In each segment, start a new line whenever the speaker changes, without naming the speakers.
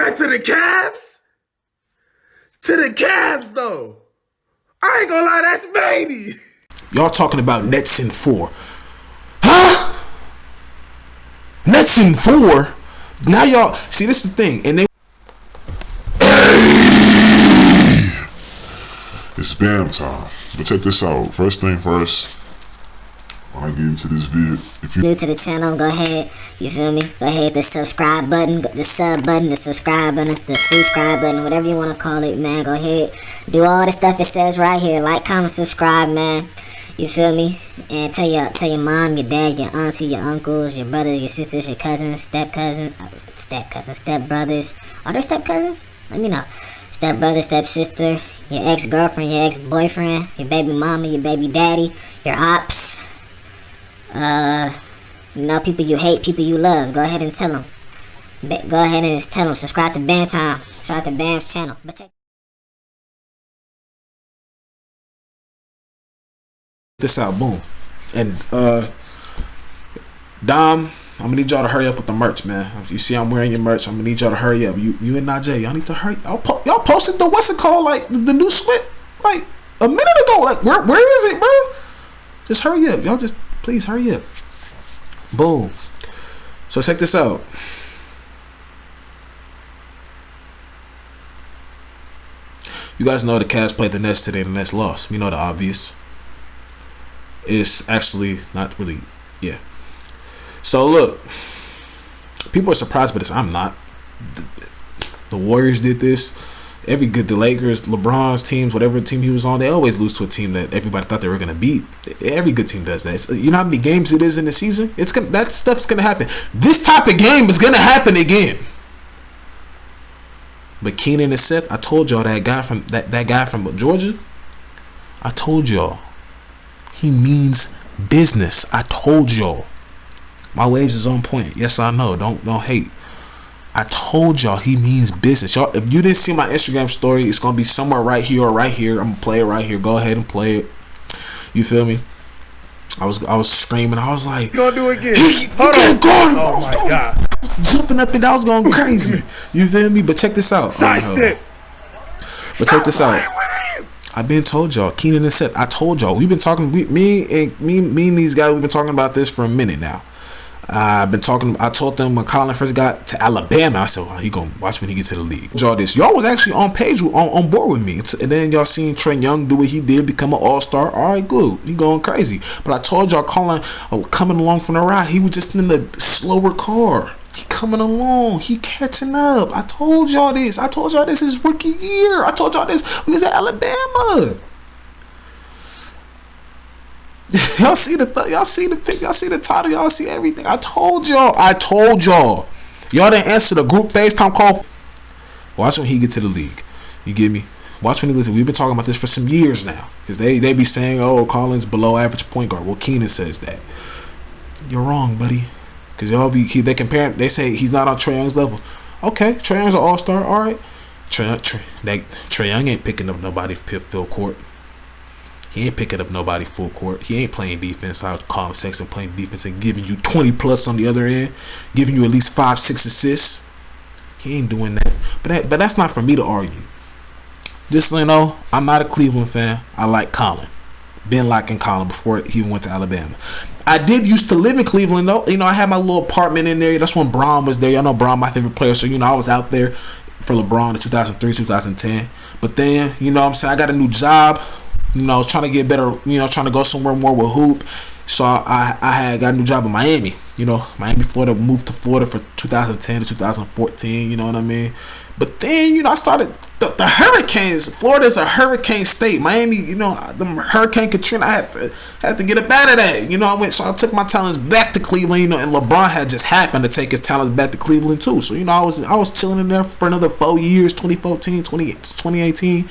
Man, to the Cavs? To the Cavs, though. I ain't gonna lie, that's baby.
Y'all talking about Nets in 4. Huh? Nets in 4? Now y'all, see, this is the thing. And they...
It's spam time. But check this out. First thing first, when I get into this vid, if you
new to the channel, go ahead, you feel me? Go ahead, the subscribe button, the sub button, the subscribe button, the subscribe button, whatever you want to call it, man. Go ahead, do all the stuff it says right here. Like, comment, subscribe, man. You feel me? And tell your mom, your dad, your auntie, your uncles, your brothers, your sisters, your cousins, step brothers. Are there step cousins? Let me know. Step brother, step sister, your ex-girlfriend, your ex-boyfriend, your baby mama, your baby daddy, your ops. You know, people you hate, people you love. Go ahead and tell them. Go ahead and just tell them. Subscribe to Bam Time. Subscribe to Bam's channel. But take
this out, boom. And Dom, I'm gonna need y'all to hurry up with the merch, man. If you see I'm wearing your merch, I'm gonna need y'all to hurry up. You and Najee, y'all need to hurry. Y'all posted the what's it called, like the new sweat like a minute ago. Like where is it, bro? Just hurry up, y'all. Just please hurry up. Boom. So check this out. You guys know the Cavs played the Nets today. The Nets lost. We know the obvious. It's actually not really, yeah. So look, people are surprised by this. I'm not. The Warriors did this. The Lakers, LeBron's teams, whatever team he was on, they always lose to a team that everybody thought they were gonna beat. Every good team does that. You know how many games it is in the season? That stuff's gonna happen. This type of game is gonna happen again. But Keenan and Seth, I told y'all that guy from Georgia. I told y'all. He means business. I told y'all. My waves is on point. Yes, I know. Don't hate. I told y'all he means business. Y'all, if you didn't see my Instagram story, it's gonna be somewhere right here or right here. I'm gonna play it right here. Go ahead and play it. You feel me? I was screaming. I was like,
You gonna do it again?
Hold on.
Oh my God.
Jumping up and I was going crazy. You feel me? But check this out.
Sidestep.
But check this out. I've been told y'all, Keenan and Seth. I told y'all. We've been talking. Me and these guys. We've been talking about this for a minute now. I've been talking. I told them when Collin first got to Alabama. I said, "He gonna watch when he gets to the league." Y'all, y'all was actually on board with me, and then y'all seen Trae Young do what he did, become an all-star. All right, good. He going crazy. But I told y'all, Collin coming along from the ride, he was just in the slower car. He coming along. He catching up. I told y'all this. I told y'all this his rookie year. I told y'all this when he was at Alabama. Y'all see the pic, y'all see the title, y'all see everything. I told y'all. Y'all didn't answer the group FaceTime call. Watch when he get to the league. You get me? Watch when he listen. We've been talking about this for some years now. Because they be saying, oh, Collin's below average point guard. Well, Keenan says that. You're wrong, buddy. Because they compare him, they say he's not on Trae Young's level. Okay, Trae Young's an all-star, alright. Trae Young ain't picking up nobody full court. He ain't picking up nobody full court. He ain't playing defense. I was calling Sexton playing defense and giving you 20 plus on the other end, giving you at least 5-6 assists. He ain't doing that. But that's not for me to argue. Just so you know, I'm not a Cleveland fan. I like Collin. Been liking Collin before he went to Alabama. I did used to live in Cleveland though. You know, I had my little apartment in there. That's when Braun was there. Y'all know Braun, my favorite player. So, you know, I was out there for LeBron in 2003, 2010. But then, you know what I'm saying, I got a new job. You know, trying to get better, you know, trying to go somewhere more with hoop. So I had got a new job in Miami. You know, Miami, Florida, moved to Florida for 2010 to 2014, you know what I mean? But then, you know, I started the hurricanes. Florida's a hurricane state. Miami, you know, the Hurricane Katrina, I had to get up out of that. You know, I took my talents back to Cleveland, you know, and LeBron had just happened to take his talents back to Cleveland too. So, you know, I was chilling in there for another 4 years, 2014, 2018.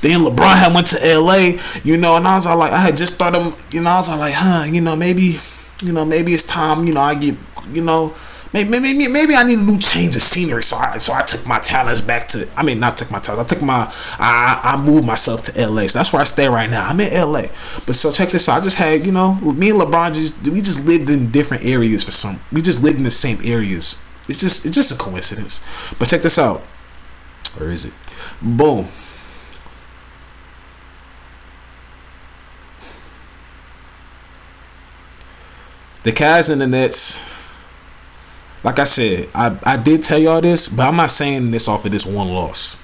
Then LeBron had went to LA, you know, and I was all like, I had just started, you know, I was all like, you know, maybe it's time, you know, I get, you know, maybe I need a new change of scenery. So I took my talents back to. I mean, not took my talents. I moved myself to LA. So that's where I stay right now. I'm in LA. But so check this out. I just had, you know, me and LeBron we just lived in different areas we just lived in the same areas. It's just a coincidence. But check this out. Or is it? Boom. The Cavs and the Nets, like I said, I did tell y'all this, but I'm not saying this off of this one loss.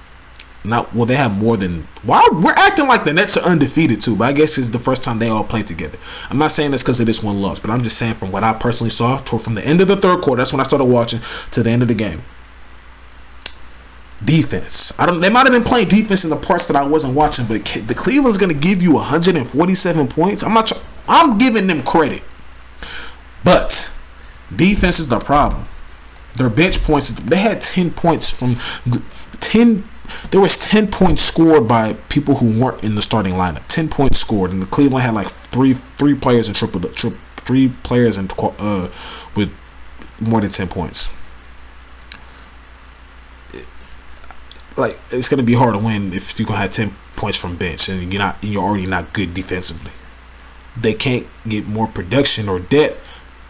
Well, they have more than. Why we're acting like the Nets are undefeated too, but I guess it's the first time they all played together. I'm not saying this because of this one loss, but I'm just saying from what I personally saw, from the end of the third quarter, that's when I started watching, to the end of the game. Defense. They might have been playing defense in the parts that I wasn't watching, but the Cleveland's gonna give you 147 points. I'm giving them credit, but defense is the problem. Their bench points. They had 10 points from 10. There was 10 points scored by people who weren't in the starting lineup. 10 points scored, and the Cleveland had like three players in three players in with more than 10 points. Like, it's gonna be hard to win if you're gonna have 10 points from bench and you're already not good defensively. They can't get more production or depth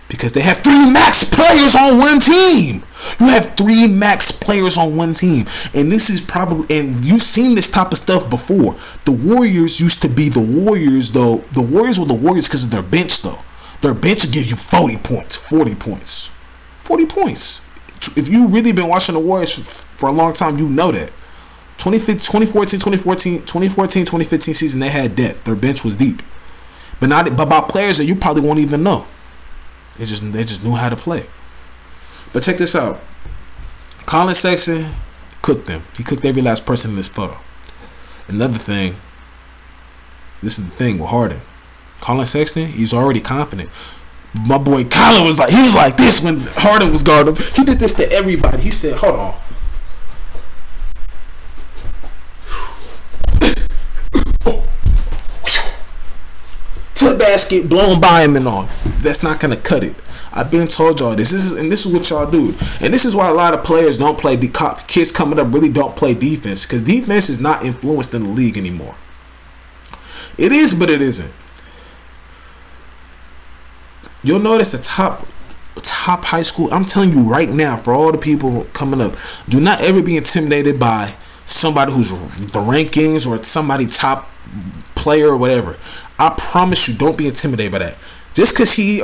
because they have 3 max players on one team. You have 3 max players on one team, and this is probably, and you've seen this type of stuff before. The Warriors used to be the Warriors, though. The Warriors were the Warriors because of their bench, though. Their bench would give you 40 points, 40 points, 40 points. If you've really been watching the Warriors for a long time, you know that. 2014-2015 season, they had depth. Their bench was deep, but about players that you probably won't even know. They just knew how to play. But check this out. Collin Sexton cooked them. He cooked every last person in this photo. Another thing, this is the thing with Harden. Collin Sexton, he's already confident. My boy Collin was like this when Harden was guarding him. He did this to everybody. He said, hold on. To the basket, blown by him and all. That's not gonna cut it. I've been told y'all this. This is what y'all do, and this is why a lot of players don't play. Kids coming up really don't play defense because defense is not influenced in the league anymore. It is, but it isn't. You'll notice the top high school. I'm telling you right now, for all the people coming up, do not ever be intimidated by somebody who's the rankings or somebody top player or whatever. I promise you, don't be intimidated by that. Just because he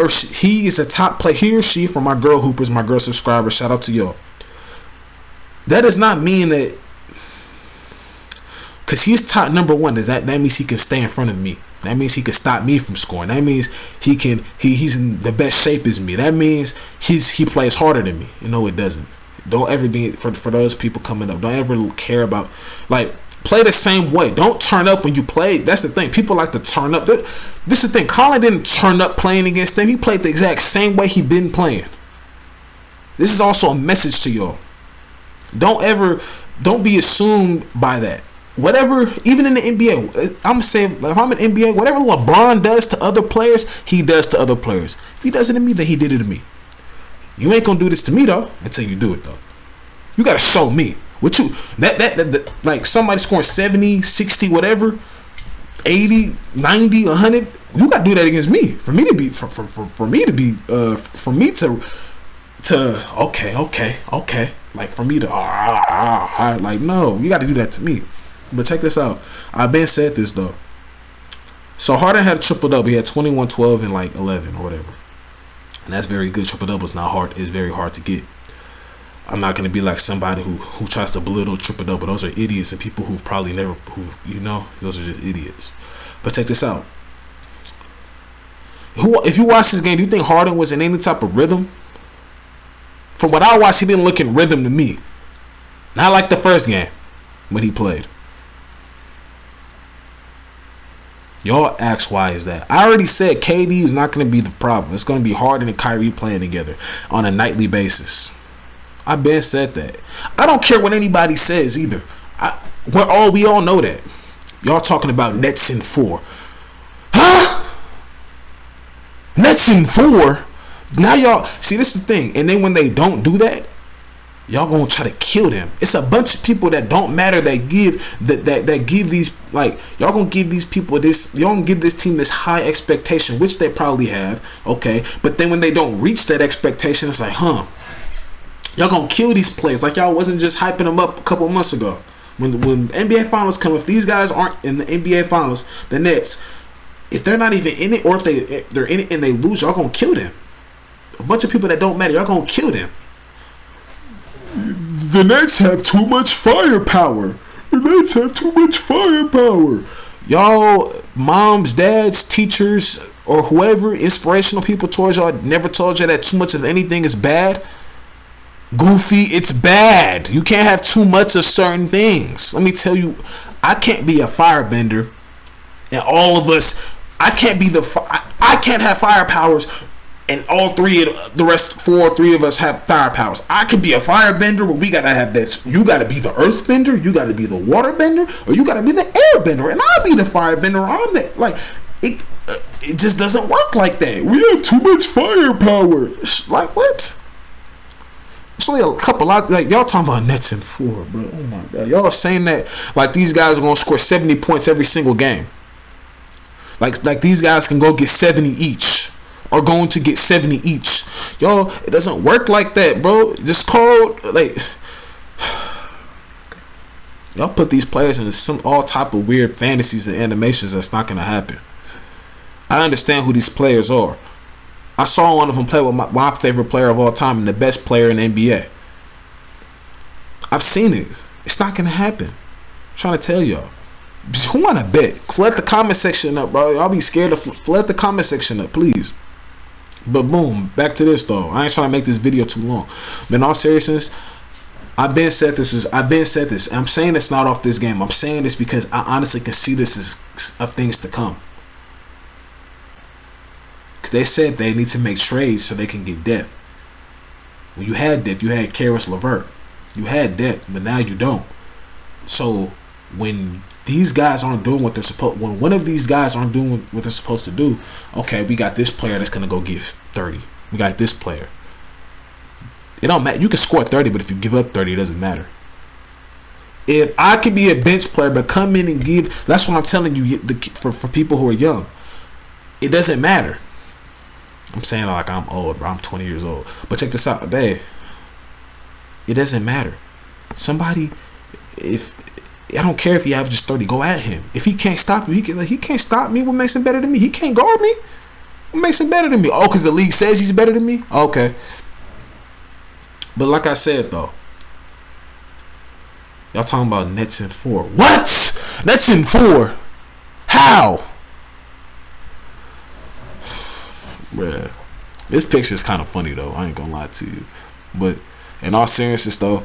is a top player, he or she, for my girl hoopers, my girl subscribers, shout out to y'all. That does not mean that because he's top number 1. That means he can stay in front of me. That means he can stop me from scoring. That means he's in the best shape as me. That means he plays harder than me. No, it doesn't. Don't ever be for those people coming up. Don't ever care about play the same way. Don't turn up when you play. That's the thing. People like to turn up. This is the thing. Collin didn't turn up playing against them. He played the exact same way he been playing. This is also a message to y'all. Don't be assumed by that. Whatever, even in the NBA, I'm gonna say if I'm in NBA, whatever LeBron does to other players, he does to other players. If he does it to me, then he did it to me. You ain't gonna do this to me though until you do it though. You gotta show me. What you that like somebody scoring 70, 60, whatever, 80, 90, 100. You gotta do that against me for me to be okay. Like for me to like no, you gotta do that to me. But check this out. I've been said this though. So Harden had a triple double. He had 21, 12, and like 11 or whatever, and that's very good. Triple double is not hard. It's very hard to get. I'm not going to be like somebody who tries to belittle triple double. Those are idiots and people who've probably never, those are just idiots. But check this out. If you watch this game, do you think Harden was in any type of rhythm? From what I watched, he didn't look in rhythm to me. Not like the first game when he played. Y'all ask why is that? I already said KD is not going to be the problem. It's going to be Harden and Kyrie playing together on a nightly basis. I've been said that. I don't care what anybody says either. We all know that. Y'all talking about Nets in 4. Huh? Nets in 4? Now y'all see this is the thing. And then when they don't do that, y'all gonna try to kill them. It's a bunch of people that don't matter that give these, like, y'all gonna give these people this, y'all gonna give this team this high expectation, which they probably have, okay, but then when they don't reach that expectation, it's like, y'all gonna kill these players like y'all wasn't just hyping them up a couple months ago. When NBA Finals come, if these guys aren't in the NBA Finals, the Nets, if they're not even in it, or if they're in it and they lose, y'all gonna kill them. A bunch of people that don't matter, y'all gonna kill them.
The Nets have too much firepower. The Nets have too much firepower.
Y'all, moms, dads, teachers, or whoever, inspirational people towards y'all, never told you that too much of anything is bad. Goofy, it's bad. You can't have too much of certain things. Let me tell you, I can't be a firebender, and all of us, I can't have fire powers, and all three of the rest, three of us have fire powers. I could be a firebender, but we gotta have this. You gotta be the earthbender, you gotta be the waterbender, or you gotta be the airbender, and I'll be the firebender. I'm that. Like, it just doesn't work like that.
We have too much firepower.
Like, what? It's only a couple of, like, y'all talking about Nets in 4, bro. Oh my god, y'all are saying that like these guys are gonna score 70 points every single game. Like these guys can go get 70 each, or going to get 70 each. Y'all, it doesn't work like that, bro. Just cold, like, y'all put these players in all type of weird fantasies and animations that's not gonna happen. I understand who these players are. I saw one of them play with my favorite player of all time and the best player in the NBA. I've seen it. It's not gonna happen. I'm trying to tell y'all. Who wanna bet? Flood the comment section up, bro. Y'all be scared to flood the comment section up, please. But boom, back to this though. I ain't trying to make this video too long. But in all seriousness, I've been said this. I'm saying it's not off this game. I'm saying this because I honestly can see this as of things to come. Because they said they need to make trades so they can get depth. When you had depth, you had Karis LeVert. You had depth, but now you don't. So when these guys aren't doing what they're supposed, when one of these guys aren't doing what they're supposed to do, okay, we got this player that's gonna go give 30. We got this player. It don't matter. You can score 30, but if you give up 30, it doesn't matter. If I could be a bench player, but come in and give, that's what I'm telling you. For people who are young, it doesn't matter. I'm saying like I'm old, bro. I'm 20 years old. But check this out, babe. It doesn't matter. Somebody, if I don't care if he averages 30, go at him. If he can't stop you, he can't stop me. What makes him better than me? He can't guard me. What makes him better than me? Oh, because the league says he's better than me? Okay. But like I said, though, y'all talking about Nets in 4. What? Nets in 4? How? Bruh. This picture is kind of funny, though. I ain't gonna lie to you. But in all seriousness, though,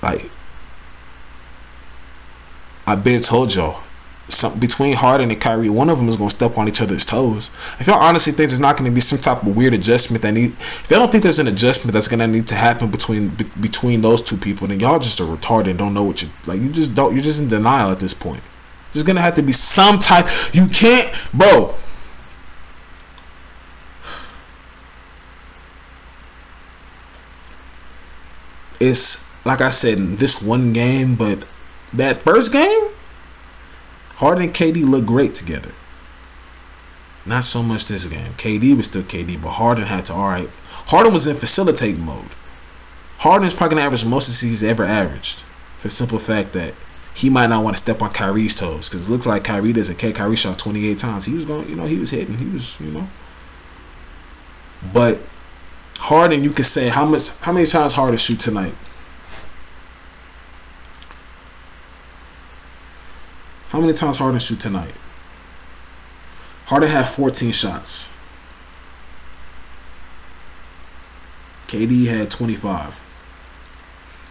like, I've been told y'all, between Harden and Kyrie, one of them is going to step on each other's toes. If y'all honestly think there's not going to be some type of weird adjustment if y'all don't think there's an adjustment that's going to need to happen between those two people, then y'all just are retarded and don't know what you're just in denial at this point. There's going to have to be some type. You can't, bro. It's like I said, in this one game, but that first game, Harden and KD looked great together. Not so much this game. KD was still KD, but Harden had to, alright. Harden was in facilitating mode. Harden is probably going to average the most he's ever averaged. For the simple fact that he might not want to step on Kyrie's toes. Because it looks like Kyrie doesn't care. Kyrie shot 28 times. He was going, he was hitting. He was, But Harden, you could say, how many times Harden shoot tonight? How many times Harden shoot tonight? Harden had 14 shots. KD had 25.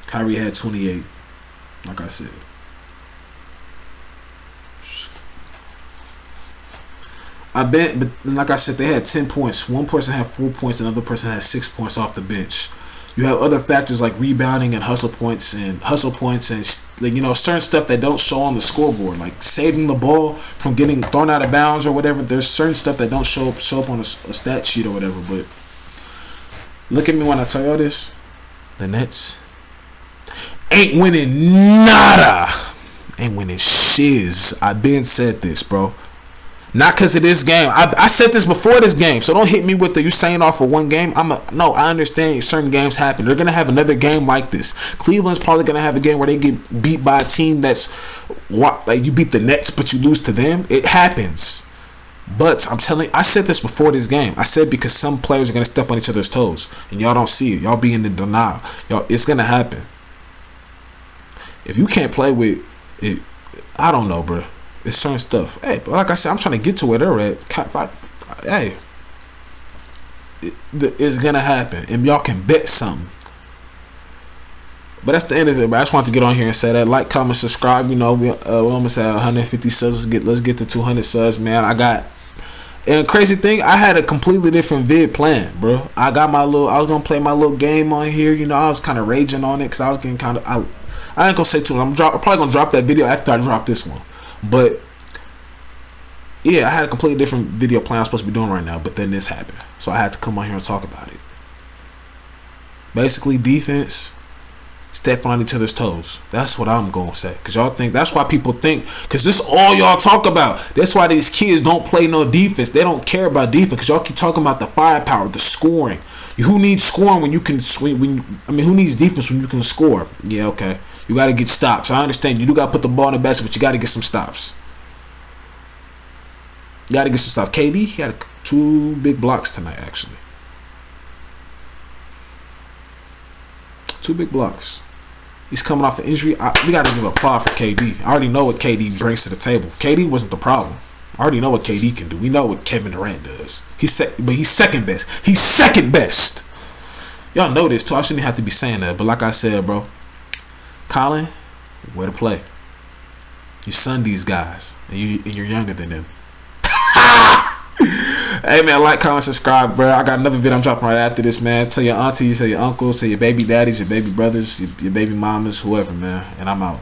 Kyrie had 28. Like I said. I bet, but like I said, they had 10 points. One person had 4 points, another person had 6 points off the bench. You have other factors like rebounding and hustle points and certain stuff that don't show on the scoreboard, like saving the ball from getting thrown out of bounds or whatever. There's certain stuff that don't show up on a stat sheet or whatever. But look at me when I tell y'all this: the Nets ain't winning nada, ain't winning shiz. I been said this, bro. Not because of this game. I said this before this game, so don't hit me with the you saying off of one game. No, I understand certain games happen. They're gonna have another game like this. Cleveland's probably gonna have a game where they get beat by a team that's like you beat the Nets, but you lose to them. It happens. But I'm telling you, I said this before this game. I said because some players are gonna step on each other's toes, and y'all don't see it. Y'all be in the denial. Y'all, it's gonna happen. If you can't play with it, I don't know, bro. It's certain stuff. Hey, but like I said, I'm trying to get to where they're at. Hey, it's gonna happen, and y'all can bet something. But that's the end of it. But I just wanted to get on here and say that. Like, comment, subscribe. You know, we almost at 150 subs. Let's get to 200 subs, man. And crazy thing, I had a completely different vid planned, bro. I was gonna play my little game on here. You know, I was kind of raging on it because I was getting kind of. I ain't gonna say too much. I'm probably gonna drop that video after I drop this one. But yeah, I had a completely different video plan I was supposed to be doing right now, but then this happened, so I had to come on here and talk about it. Basically, defense stepping on each other's toes. That's what I'm gonna say. Cause y'all think that's why people think. Cause this is all y'all talk about. That's why these kids don't play no defense. They don't care about defense. Cause y'all keep talking about the firepower, the scoring. Who needs scoring when you can swing? Who needs defense when you can score? Yeah, okay. You got to get stops. I understand. You do got to put the ball in the basket, but you got to get some stops. You got to get some stops. KD, he had 2 big blocks tonight, actually. 2 big blocks. He's coming off an injury. We got to give applause for KD. I already know what KD brings to the table. KD wasn't the problem. I already know what KD can do. We know what Kevin Durant does. But he's second best. He's second best. Y'all know this too. I shouldn't have to be saying that. But like I said, bro, Collin, where to play? You son these guys, and you're younger than them. Hey man, like, comment, subscribe, bro. I got another video I'm dropping right after this, man. Tell your aunties, tell your uncles, tell your baby daddies, your baby brothers, your baby mamas, whoever, man. And I'm out.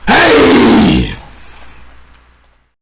Hey!